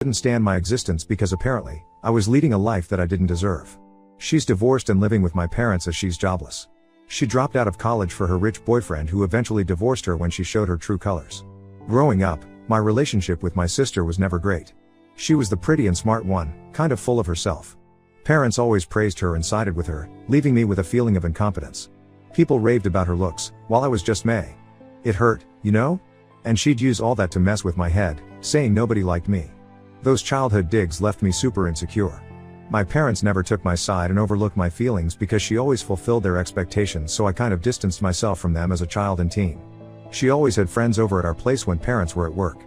couldn't stand my existence because apparently, I was leading a life that I didn't deserve. She's divorced and living with my parents as she's jobless. She dropped out of college for her rich boyfriend who eventually divorced her when she showed her true colors. Growing up, my relationship with my sister was never great. She was the pretty and smart one, kind of full of herself. Parents always praised her and sided with her, leaving me with a feeling of incompetence. People raved about her looks, while I was just meh. It hurt, you know? And she'd use all that to mess with my head, saying nobody liked me. Those childhood digs left me super insecure. My parents never took my side and overlooked my feelings because she always fulfilled their expectations, so I kind of distanced myself from them as a child and teen. She always had friends over at our place when parents were at work.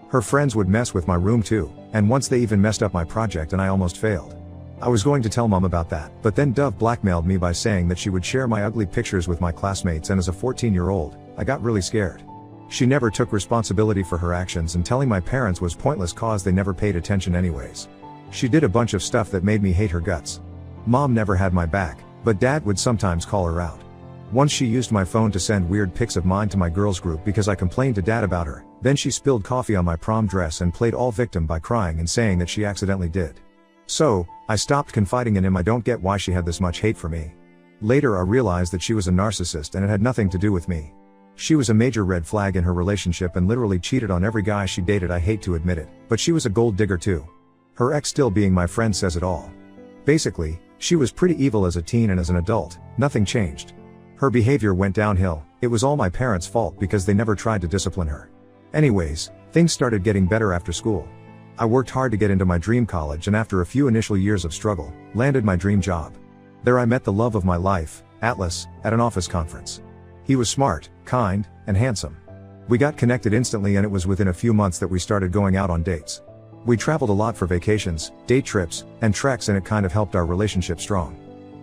Her friends would mess with my room too, and once they even messed up my project and I almost failed. I was going to tell mom about that, but then Dove blackmailed me by saying that she would share my ugly pictures with my classmates, and as a 14-year-old, I got really scared. She never took responsibility for her actions, and telling my parents was pointless cause they never paid attention anyways. She did a bunch of stuff that made me hate her guts. Mom never had my back, but dad would sometimes call her out. Once she used my phone to send weird pics of mine to my girls group because I complained to dad about her, then she spilled coffee on my prom dress and played all victim by crying and saying that she accidentally did. So, I stopped confiding in him. I don't get why she had this much hate for me. Later I realized that she was a narcissist and it had nothing to do with me. She was a major red flag in her relationship and literally cheated on every guy she dated. I hate to admit it, but she was a gold digger too. Her ex still being my friend says it all. Basically, she was pretty evil as a teen, and as an adult, nothing changed. Her behavior went downhill. It was all my parents' fault because they never tried to discipline her. Anyways, things started getting better after school. I worked hard to get into my dream college, and after a few initial years of struggle, landed my dream job. There I met the love of my life, Atlas, at an office conference. He was smart, kind, and handsome. We got connected instantly, and it was within a few months that we started going out on dates. We traveled a lot for vacations, day trips, and treks, and it kind of helped our relationship strong.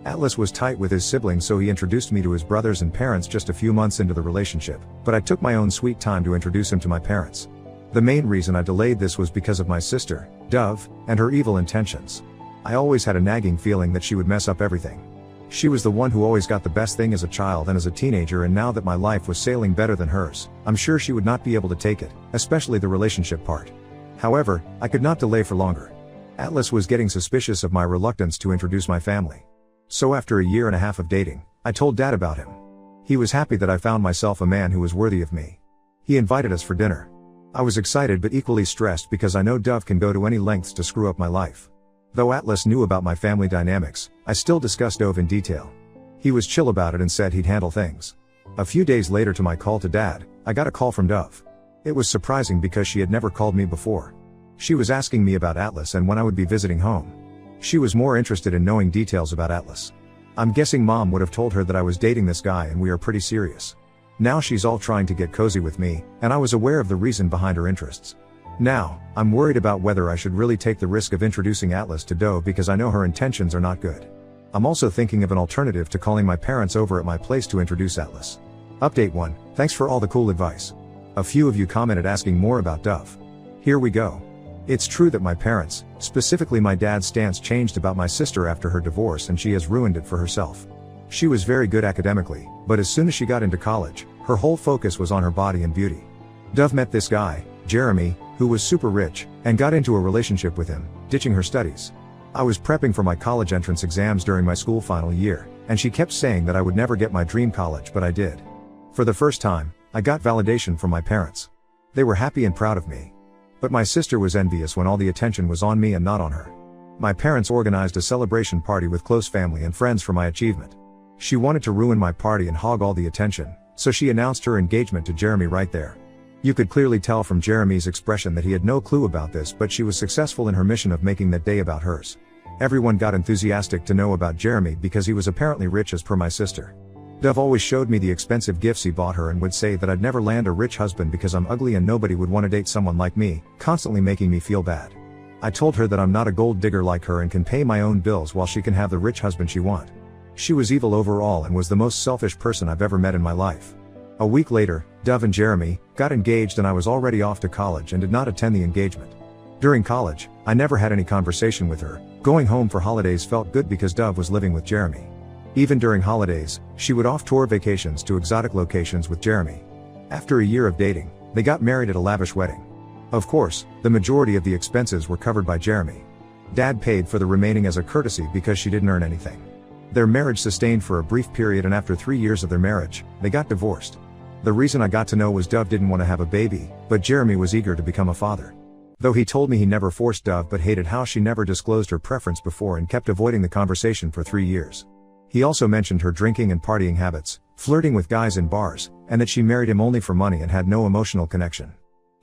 Atlas was tight with his siblings, so he introduced me to his brothers and parents just a few months into the relationship, but I took my own sweet time to introduce him to my parents. The main reason I delayed this was because of my sister, Dove, and her evil intentions. I always had a nagging feeling that she would mess up everything. She was the one who always got the best thing as a child and as a teenager, and now that my life was sailing better than hers, I'm sure she would not be able to take it, especially the relationship part. However, I could not delay for longer. Atlas was getting suspicious of my reluctance to introduce my family. So after a year and a half of dating, I told dad about him. He was happy that I found myself a man who was worthy of me. He invited us for dinner. I was excited but equally stressed because I know Dove can go to any lengths to screw up my life. Though Atlas knew about my family dynamics, I still discussed Dove in detail. He was chill about it and said he'd handle things. A few days later, to my call to dad, I got a call from Dove. It was surprising because she had never called me before. She was asking me about Atlas and when I would be visiting home. She was more interested in knowing details about Atlas. I'm guessing mom would have told her that I was dating this guy and we are pretty serious. Now she's all trying to get cozy with me, and I was aware of the reason behind her interests. Now, I'm worried about whether I should really take the risk of introducing Atlas to Dove because I know her intentions are not good. I'm also thinking of an alternative to calling my parents over at my place to introduce Atlas. Update 1, thanks for all the cool advice. A few of you commented asking more about Dove. Here we go. It's true that my parents, specifically my dad's stance changed about my sister after her divorce, and she has ruined it for herself. She was very good academically, but as soon as she got into college, her whole focus was on her body and beauty. Dove met this guy, Jeremy, who was super rich, and got into a relationship with him, ditching her studies. I was prepping for my college entrance exams during my school final year, and she kept saying that I would never get my dream college, but I did. For the first time, I got validation from my parents. They were happy and proud of me. But my sister was envious when all the attention was on me and not on her. My parents organized a celebration party with close family and friends for my achievement. She wanted to ruin my party and hog all the attention, so she announced her engagement to Jeremy right there. You could clearly tell from Jeremy's expression that he had no clue about this, but she was successful in her mission of making that day about hers. Everyone got enthusiastic to know about Jeremy because he was apparently rich as per my sister. Dove always showed me the expensive gifts he bought her and would say that I'd never land a rich husband because I'm ugly and nobody would want to date someone like me, constantly making me feel bad. I told her that I'm not a gold digger like her and can pay my own bills while she can have the rich husband she wants. She was evil overall and was the most selfish person I've ever met in my life. A week later, Dove and Jeremy got engaged and I was already off to college and did not attend the engagement. During college, I never had any conversation with her. Going home for holidays felt good because Dove was living with Jeremy. Even during holidays, she would off-tour vacations to exotic locations with Jeremy. After a year of dating, they got married at a lavish wedding. Of course, the majority of the expenses were covered by Jeremy. Dad paid for the remaining as a courtesy because she didn't earn anything. Their marriage sustained for a brief period, and after 3 years of their marriage, they got divorced. The reason I got to know was Dove didn't want to have a baby, but Jeremy was eager to become a father. Though he told me he never forced Dove but hated how she never disclosed her preference before and kept avoiding the conversation for 3 years. He also mentioned her drinking and partying habits, flirting with guys in bars, and that she married him only for money and had no emotional connection.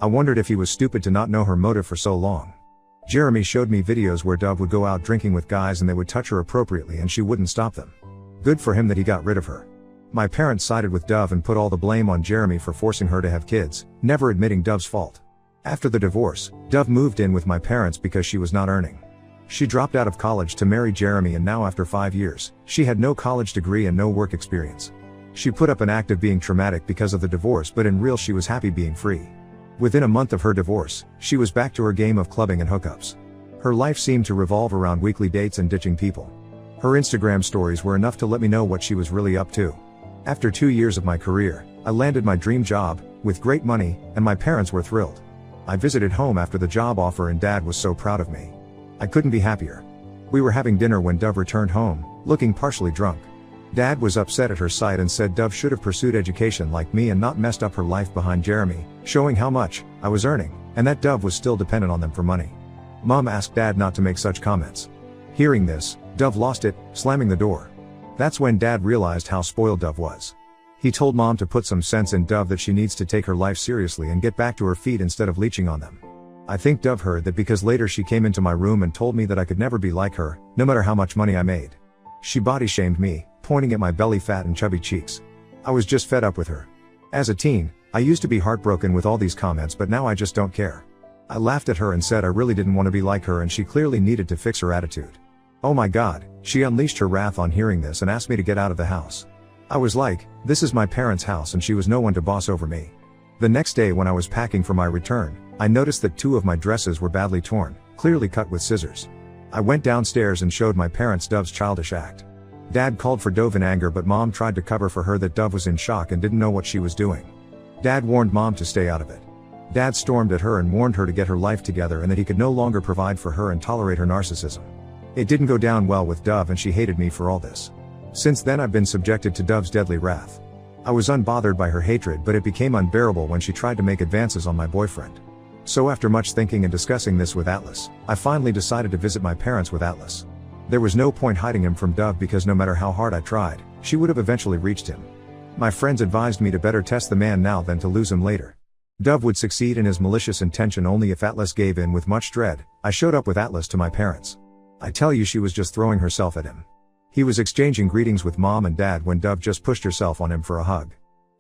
I wondered if he was stupid to not know her motive for so long. Jeremy showed me videos where Dove would go out drinking with guys and they would touch her appropriately and she wouldn't stop them. Good for him that he got rid of her. My parents sided with Dove and put all the blame on Jeremy for forcing her to have kids, never admitting Dove's fault. After the divorce, Dove moved in with my parents because she was not earning. She dropped out of college to marry Jeremy, and now after 5 years, she had no college degree and no work experience. She put up an act of being traumatic because of the divorce, but in real she was happy being free. Within a month of her divorce, she was back to her game of clubbing and hookups. Her life seemed to revolve around weekly dates and ditching people. Her Instagram stories were enough to let me know what she was really up to. After 2 years of my career, I landed my dream job, with great money, and my parents were thrilled. I visited home after the job offer and Dad was so proud of me. I couldn't be happier. We were having dinner when Dove returned home, looking partially drunk. Dad was upset at her sight and said Dove should have pursued education like me and not messed up her life behind Jeremy, showing how much I was earning, and that Dove was still dependent on them for money. Mom asked Dad not to make such comments. Hearing this, Dove lost it, slamming the door. That's when Dad realized how spoiled Dove was. He told Mom to put some sense in Dove, that she needs to take her life seriously and get back to her feet instead of leeching on them. I think Dove heard that because later she came into my room and told me that I could never be like her, no matter how much money I made. She body shamed me, pointing at my belly fat and chubby cheeks. I was just fed up with her. As a teen, I used to be heartbroken with all these comments, but now I just don't care. I laughed at her and said I really didn't want to be like her and she clearly needed to fix her attitude. Oh my God, she unleashed her wrath on hearing this and asked me to get out of the house. I was like, this is my parents' house and she was no one to boss over me. The next day when I was packing for my return, I noticed that 2 of my dresses were badly torn, clearly cut with scissors. I went downstairs and showed my parents Dove's childish act. Dad called for Dove in anger, but Mom tried to cover for her that Dove was in shock and didn't know what she was doing. Dad warned Mom to stay out of it. Dad stormed at her and warned her to get her life together and that he could no longer provide for her and tolerate her narcissism. It didn't go down well with Dove and she hated me for all this. Since then I've been subjected to Dove's deadly wrath. I was unbothered by her hatred, but it became unbearable when she tried to make advances on my boyfriend. So after much thinking and discussing this with Atlas, I finally decided to visit my parents with Atlas. There was no point hiding him from Dove because no matter how hard I tried, she would have eventually reached him. My friends advised me to better test the man now than to lose him later. Dove would succeed in his malicious intention only if Atlas gave in. With much dread, I showed up with Atlas to my parents. I tell you, she was just throwing herself at him. He was exchanging greetings with Mom and Dad when Dove just pushed herself on him for a hug.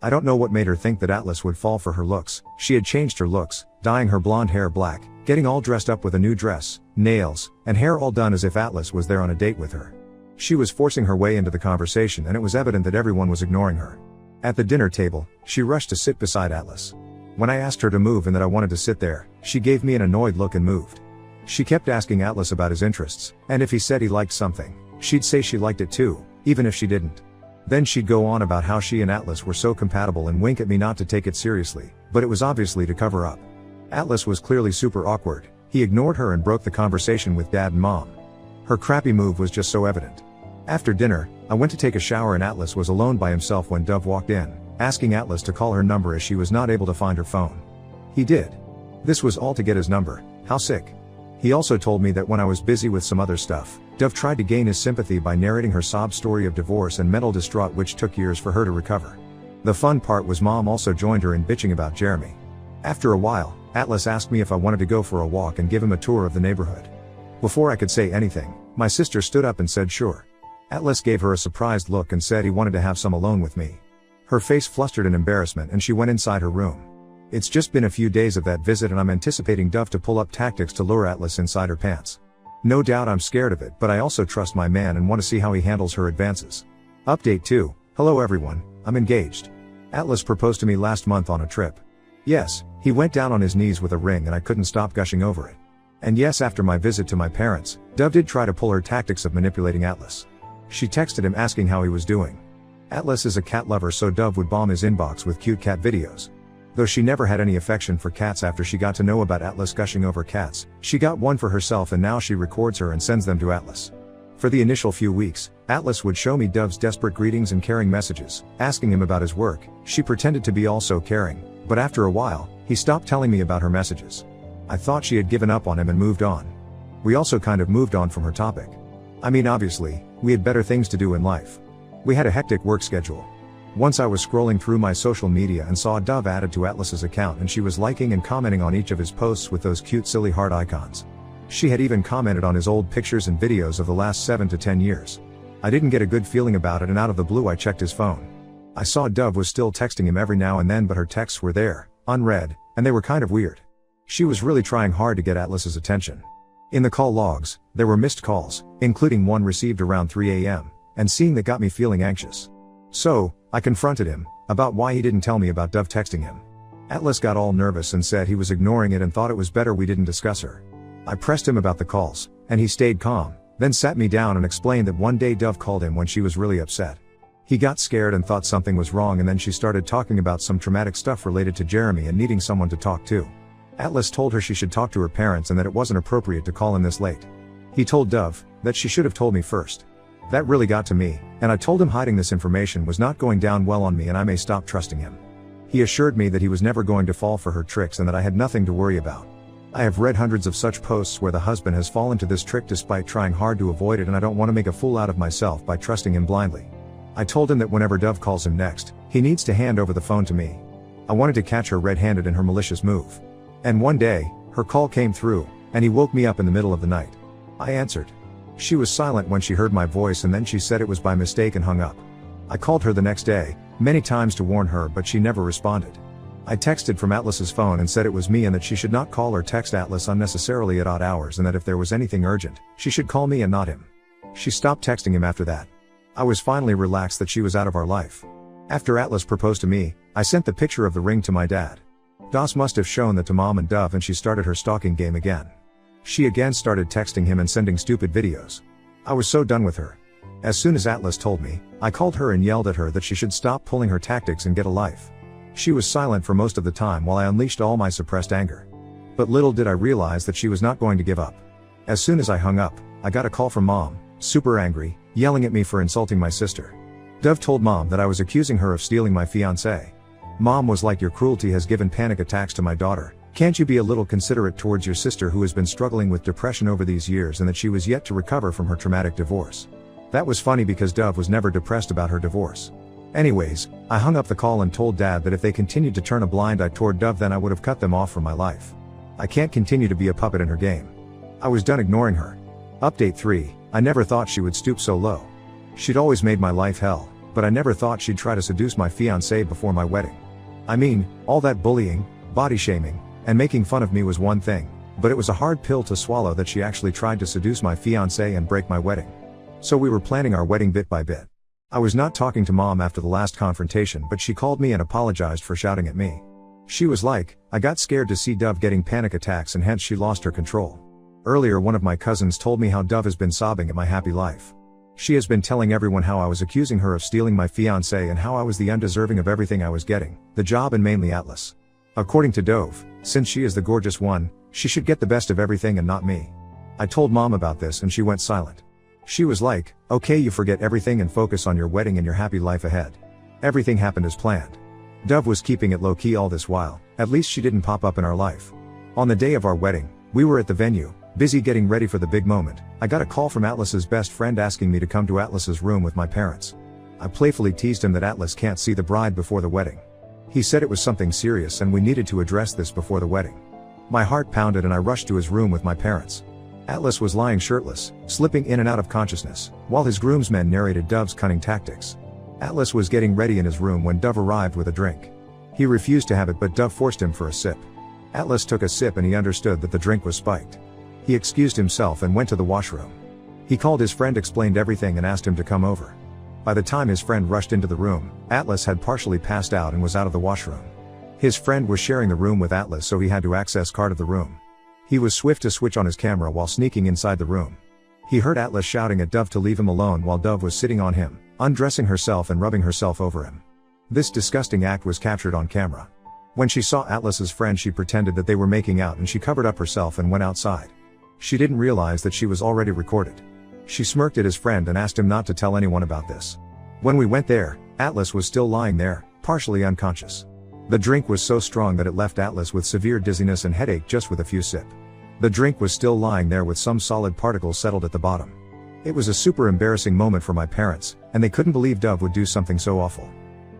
I don't know what made her think that Atlas would fall for her looks. She had changed her looks, dyeing her blonde hair black, getting all dressed up with a new dress, nails, and hair all done as if Atlas was there on a date with her. She was forcing her way into the conversation and it was evident that everyone was ignoring her. At the dinner table, she rushed to sit beside Atlas. When I asked her to move and that I wanted to sit there, she gave me an annoyed look and moved. She kept asking Atlas about his interests, and if he said he liked something, she'd say she liked it too, even if she didn't. Then she'd go on about how she and Atlas were so compatible and wink at me not to take it seriously, but it was obviously to cover up. Atlas was clearly super awkward. He ignored her and broke the conversation with Dad and Mom. Her crappy move was just so evident. After dinner, I went to take a shower and Atlas was alone by himself when Dove walked in, asking Atlas to call her number as she was not able to find her phone. He did. This was all to get his number. How sick. He also told me that when I was busy with some other stuff, Dove tried to gain his sympathy by narrating her sob story of divorce and mental distraught, which took years for her to recover. The fun part was Mom also joined her in bitching about Jeremy. After a while, Atlas asked me if I wanted to go for a walk and give him a tour of the neighborhood. Before I could say anything, my sister stood up and said sure. Atlas gave her a surprised look and said he wanted to have some alone with me. Her face flustered in embarrassment and she went inside her room. It's just been a few days of that visit and I'm anticipating Dove to pull up tactics to lure Atlas inside her pants. No doubt I'm scared of it, but I also trust my man and want to see how he handles her advances. Update 2. Hello everyone, I'm engaged. Atlas proposed to me last month on a trip. Yes, he went down on his knees with a ring and I couldn't stop gushing over it. And yes, after my visit to my parents, Dove did try to pull her tactics of manipulating Atlas. She texted him asking how he was doing. Atlas is a cat lover, so Dove would bomb his inbox with cute cat videos. Though she never had any affection for cats after she got to know about Atlas gushing over cats, she got one for herself and now she records her and sends them to Atlas. For the initial few weeks, Atlas would show me Dove's desperate greetings and caring messages, asking him about his work. She pretended to be also caring, but after a while, he stopped telling me about her messages. I thought she had given up on him and moved on. We also kind of moved on from her topic. I mean, obviously, we had better things to do in life. We had a hectic work schedule. Once I was scrolling through my social media and saw Dove added to Atlas's account and she was liking and commenting on each of his posts with those cute silly heart icons. She had even commented on his old pictures and videos of the last 7 to 10 years. I didn't get a good feeling about it and out of the blue I checked his phone. I saw Dove was still texting him every now and then, but her texts were there, unread, and they were kind of weird. She was really trying hard to get Atlas's attention. In the call logs, there were missed calls, including one received around 3 a.m., and seeing that got me feeling anxious. So, I confronted him about why he didn't tell me about Dove texting him. Atlas got all nervous and said he was ignoring it and thought it was better we didn't discuss her. I pressed him about the calls, and he stayed calm, then sat me down and explained that one day Dove called him when she was really upset. He got scared and thought something was wrong, and then she started talking about some traumatic stuff related to Jeremy and needing someone to talk to. Atlas told her she should talk to her parents and that it wasn't appropriate to call him this late. He told Dove that she should have told me first. That really got to me, and I told him hiding this information was not going down well on me and I may stop trusting him. He assured me that he was never going to fall for her tricks and that I had nothing to worry about. I have read hundreds of such posts where the husband has fallen to this trick despite trying hard to avoid it, and I don't want to make a fool out of myself by trusting him blindly. I told him that whenever Dove calls him next, he needs to hand over the phone to me. I wanted to catch her red-handed in her malicious move. And one day, her call came through, and he woke me up in the middle of the night. I answered. She was silent when she heard my voice and then she said it was by mistake and hung up. I called her the next day, many times to warn her, but she never responded. I texted from Atlas's phone and said it was me and that she should not call or text Atlas unnecessarily at odd hours and that if there was anything urgent, she should call me and not him. She stopped texting him after that. I was finally relaxed that she was out of our life. After Atlas proposed to me, I sent the picture of the ring to my dad. Das must have shown that to Mom and Dove, and she started her stalking game again. She again started texting him and sending stupid videos. I was so done with her. As soon as Atlas told me, I called her and yelled at her that she should stop pulling her tactics and get a life. She was silent for most of the time while I unleashed all my suppressed anger. But little did I realize that she was not going to give up. As soon as I hung up, I got a call from Mom, super angry, yelling at me for insulting my sister. Dove told Mom that I was accusing her of stealing my fiancé. Mom was like, "Your cruelty has given panic attacks to my daughter. Can't you be a little considerate towards your sister who has been struggling with depression over these years and that she was yet to recover from her traumatic divorce?" That was funny because Dove was never depressed about her divorce. Anyways, I hung up the call and told Dad that if they continued to turn a blind eye toward Dove, then I would have cut them off from my life. I can't continue to be a puppet in her game. I was done ignoring her. Update 3, I never thought she would stoop so low. She'd always made my life hell, but I never thought she'd try to seduce my fiancé before my wedding. I mean, all that bullying, body shaming, and making fun of me was one thing, but it was a hard pill to swallow that she actually tried to seduce my fiancé and break my wedding. So we were planning our wedding bit by bit. I was not talking to Mom after the last confrontation, but she called me and apologized for shouting at me. She was like, "I got scared to see Dove getting panic attacks and hence she lost her control." Earlier, one of my cousins told me how Dove has been sobbing at my happy life. She has been telling everyone how I was accusing her of stealing my fiancé and how I was the undeserving of everything I was getting, the job and mainly Atlas. According to Dove, since she is the gorgeous one, she should get the best of everything and not me. I told Mom about this and she went silent. She was like, "Okay, you forget everything and focus on your wedding and your happy life ahead." Everything happened as planned. Dove was keeping it low-key all this while, at least she didn't pop up in our life. On the day of our wedding, we were at the venue, busy getting ready for the big moment. I got a call from Atlas's best friend asking me to come to Atlas's room with my parents. I playfully teased him that Atlas can't see the bride before the wedding. He said it was something serious and we needed to address this before the wedding. My heart pounded and I rushed to his room with my parents. Atlas was lying shirtless, slipping in and out of consciousness, while his groomsmen narrated Dove's cunning tactics. Atlas was getting ready in his room when Dove arrived with a drink. He refused to have it, but Dove forced him for a sip. Atlas took a sip and he understood that the drink was spiked. He excused himself and went to the washroom. He called his friend, explained everything and asked him to come over. By the time his friend rushed into the room, Atlas had partially passed out and was out of the washroom. His friend was sharing the room with Atlas, so he had to access card of the room. He was swift to switch on his camera while sneaking inside the room. He heard Atlas shouting at Dove to leave him alone while Dove was sitting on him, undressing herself and rubbing herself over him. This disgusting act was captured on camera. When she saw Atlas's friend, she pretended that they were making out and she covered up herself and went outside. She didn't realize that she was already recorded. She smirked at his friend and asked him not to tell anyone about this. When we went there, Atlas was still lying there, partially unconscious. The drink was so strong that it left Atlas with severe dizziness and headache just with a few sips. The drink was still lying there with some solid particles settled at the bottom. It was a super embarrassing moment for my parents, and they couldn't believe Dove would do something so awful.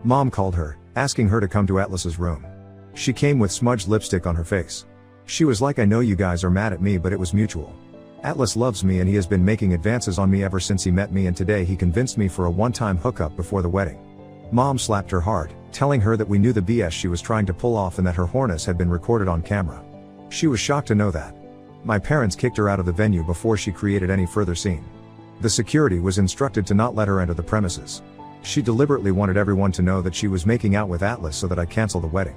Mom called her, asking her to come to Atlas's room. She came with smudged lipstick on her face. She was like, "I know you guys are mad at me, but it was mutual. Atlas loves me and he has been making advances on me ever since he met me, and today he convinced me for a one-time hookup before the wedding." Mom slapped her hard, telling her that we knew the BS she was trying to pull off and that her whoreness had been recorded on camera. She was shocked to know that. My parents kicked her out of the venue before she created any further scene. The security was instructed to not let her enter the premises. She deliberately wanted everyone to know that she was making out with Atlas so that I cancel the wedding.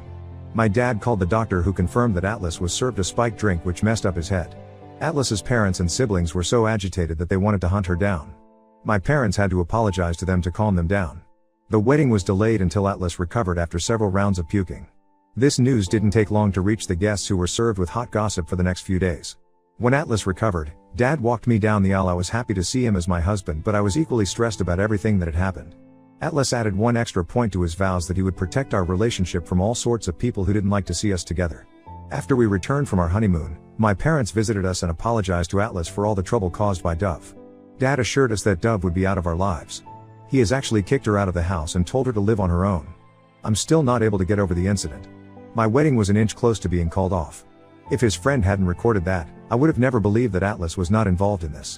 My dad called the doctor, who confirmed that Atlas was served a spiked drink which messed up his head. Atlas's parents and siblings were so agitated that they wanted to hunt her down. My parents had to apologize to them to calm them down. The wedding was delayed until Atlas recovered after several rounds of puking. This news didn't take long to reach the guests, who were served with hot gossip for the next few days. When Atlas recovered, Dad walked me down the aisle. I was happy to see him as my husband, but I was equally stressed about everything that had happened. Atlas added one extra point to his vows that he would protect our relationship from all sorts of people who didn't like to see us together. After we returned from our honeymoon, my parents visited us and apologized to Atlas for all the trouble caused by Dove. Dad assured us that Dove would be out of our lives. He has actually kicked her out of the house and told her to live on her own. I'm still not able to get over the incident. My wedding was an inch close to being called off. If his friend hadn't recorded that, I would have never believed that Atlas was not involved in this.